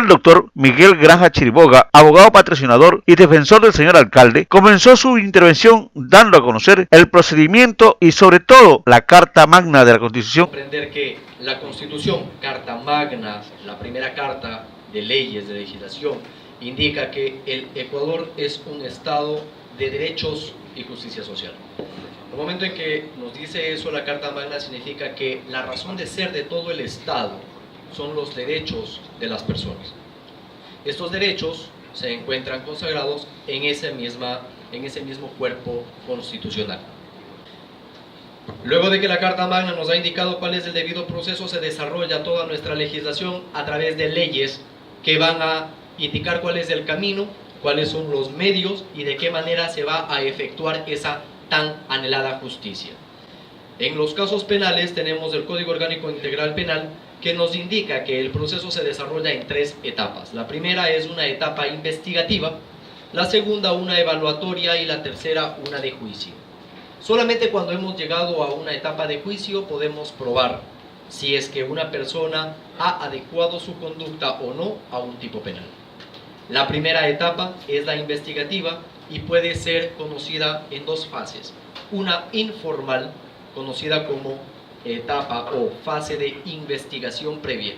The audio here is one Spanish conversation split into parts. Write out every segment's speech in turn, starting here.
El doctor Miguel Granja Chiriboga, abogado patrocinador y defensor del señor alcalde, comenzó su intervención dando a conocer el procedimiento y sobre todo la Carta Magna de la Constitución. Comprender que la Constitución, Carta Magna, la primera carta de leyes, de legislación, indica que el Ecuador es un estado de derechos y justicia social. En el momento en que nos dice eso la Carta Magna, significa que la razón de ser de todo el estado son los derechos de las personas. Estos derechos se encuentran consagrados en ese mismo cuerpo constitucional. Luego de que la Carta Magna nos ha indicado cuál es el debido proceso, se desarrolla toda nuestra legislación a través de leyes que van a indicar cuál es el camino, cuáles son los medios y de qué manera se va a efectuar esa tan anhelada justicia. En los casos penales tenemos el Código Orgánico Integral Penal, que nos indica que el proceso se desarrolla en 3 etapas. La primera es una etapa investigativa, la segunda una evaluatoria y la tercera una de juicio. Solamente cuando hemos llegado a una etapa de juicio podemos probar si es que una persona ha adecuado su conducta o no a un tipo penal. La primera etapa es la investigativa y puede ser conocida en 2 fases. Una informal, conocida como etapa o fase de investigación previa,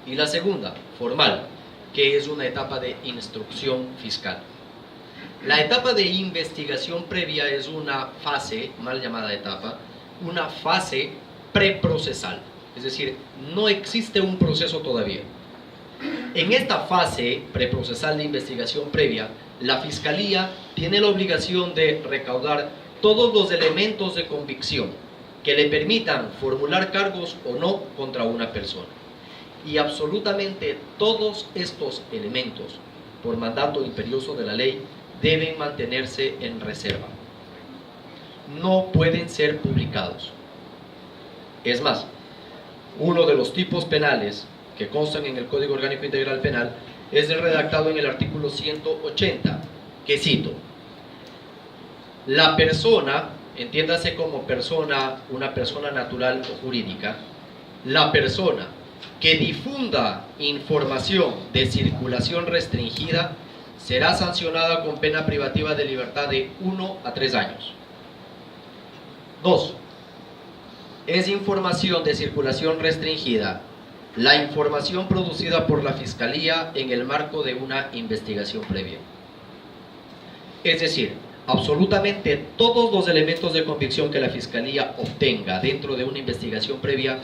y la segunda, formal, que es una etapa de instrucción fiscal. La etapa de investigación previa es una fase, mal llamada etapa, una fase preprocesal, es decir, no existe un proceso todavía. En esta fase preprocesal de investigación previa, la Fiscalía tiene la obligación de recaudar todos los elementos de convicción que le permitan formular cargos o no contra una persona. Y absolutamente todos estos elementos, por mandato imperioso de la ley, deben mantenerse en reserva. No pueden ser publicados. Es más, uno de los tipos penales que constan en el Código Orgánico Integral Penal es el redactado en el artículo 180, que cito: la persona, entiéndase como persona, una persona natural o jurídica, la persona que difunda información de circulación restringida será sancionada con pena privativa de libertad de 1 a 3 años. 2. Es información de circulación restringida la información producida por la Fiscalía en el marco de una investigación previa. Es decir, absolutamente todos los elementos de convicción que la Fiscalía obtenga dentro de una investigación previa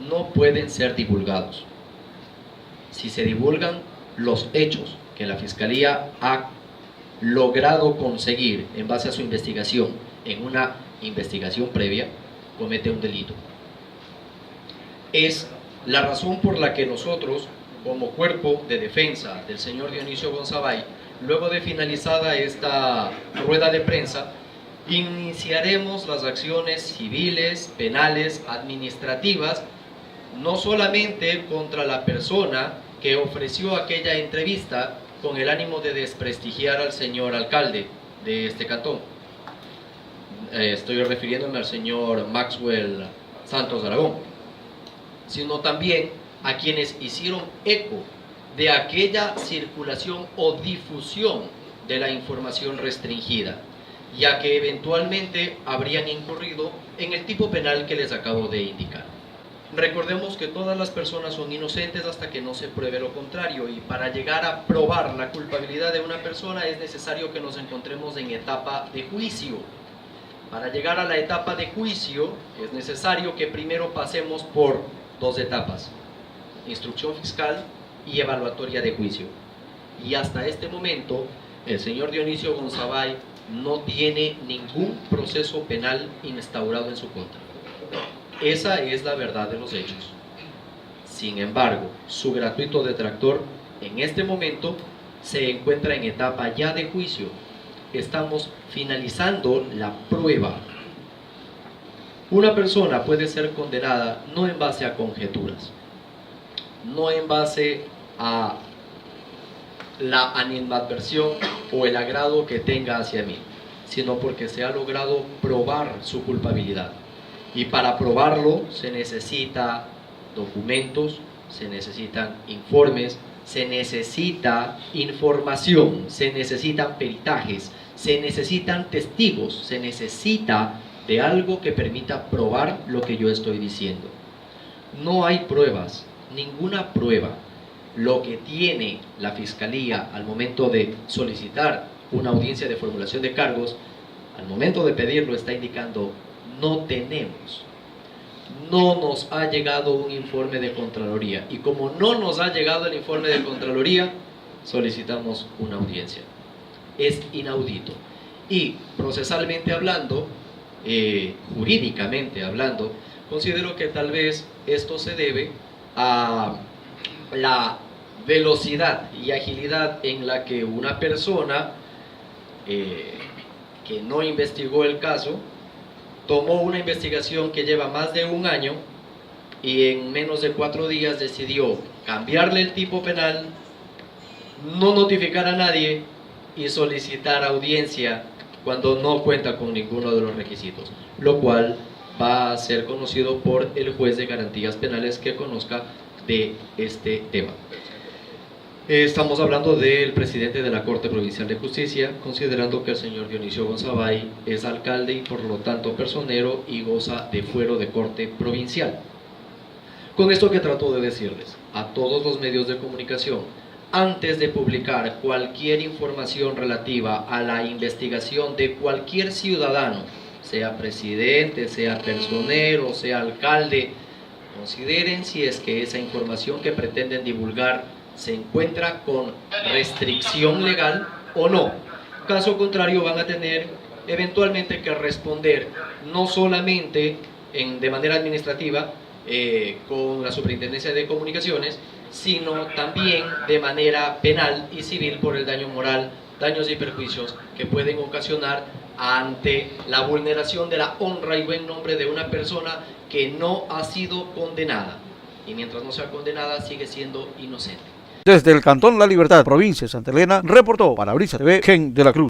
no pueden ser divulgados. Si se divulgan los hechos que la Fiscalía ha logrado conseguir en base a su investigación en una investigación previa, comete un delito. Es la razón por la que nosotros, como cuerpo de defensa del señor Dionisio Gonzabay, luego de finalizada esta rueda de prensa, iniciaremos las acciones civiles, penales, administrativas, no solamente contra la persona que ofreció aquella entrevista con el ánimo de desprestigiar al señor alcalde de este cantón. Estoy refiriéndome al señor Maxwell Santos Aragón, sino también a quienes hicieron eco de aquella circulación o difusión de la información restringida, ya que eventualmente habrían incurrido en el tipo penal que les acabo de indicar. Recordemos que todas las personas son inocentes hasta que no se pruebe lo contrario, y para llegar a probar la culpabilidad de una persona es necesario que nos encontremos en etapa de juicio. Para llegar a la etapa de juicio es necesario que primero pasemos por 2 etapas: instrucción fiscal y evaluatoria de juicio. Y hasta este momento el señor Dionisio Gonzabay no tiene ningún proceso penal instaurado en su contra. Esa es la verdad de los hechos. Sin embargo, su gratuito detractor en este momento se encuentra en etapa ya de juicio. Estamos finalizando la prueba. Una persona puede ser condenada no en base a conjeturas, no en base a la animadversión o el agrado que tenga hacia mí, sino porque se ha logrado probar su culpabilidad. Y para probarlo se necesita documentos, se necesitan informes, se necesita información, se necesitan peritajes, se necesitan testigos, se necesita de algo que permita probar lo que yo estoy diciendo. No hay pruebas, ninguna prueba. Lo que tiene la Fiscalía al momento de solicitar una audiencia de formulación de cargos, al momento de pedirlo está indicando: no tenemos, no nos ha llegado un informe de Contraloría, y como no nos ha llegado el informe de Contraloría, solicitamos una audiencia. Es inaudito. Y procesalmente hablando, jurídicamente hablando, considero que tal vez esto se debe a la velocidad y agilidad en la que una persona que no investigó el caso tomó una investigación que lleva más de un año y en menos de 4 días decidió cambiarle el tipo penal, no notificar a nadie y solicitar audiencia cuando no cuenta con ninguno de los requisitos, lo cual va a ser conocido por el juez de garantías penales que conozca de este tema. Estamos hablando del presidente de la Corte Provincial de Justicia, considerando que el señor Dionisio Gonzabay es alcalde y por lo tanto personero y goza de fuero de corte provincial. Con esto que trato de decirles a todos los medios de comunicación, antes de publicar cualquier información relativa a la investigación de cualquier ciudadano, sea presidente, sea personero, sea alcalde, consideren si es que esa información que pretenden divulgar se encuentra con restricción legal o no. Caso contrario, van a tener eventualmente que responder no solamente de manera administrativa con la Superintendencia de Comunicaciones, sino también de manera penal y civil por el daño moral, daños y perjuicios que pueden ocasionar ante la vulneración de la honra y buen nombre de una persona que no ha sido condenada. Y mientras no sea condenada, sigue siendo inocente. Desde el Cantón La Libertad, provincia de Santa Elena, reportó para Brisa TV, Gen de la Cruz.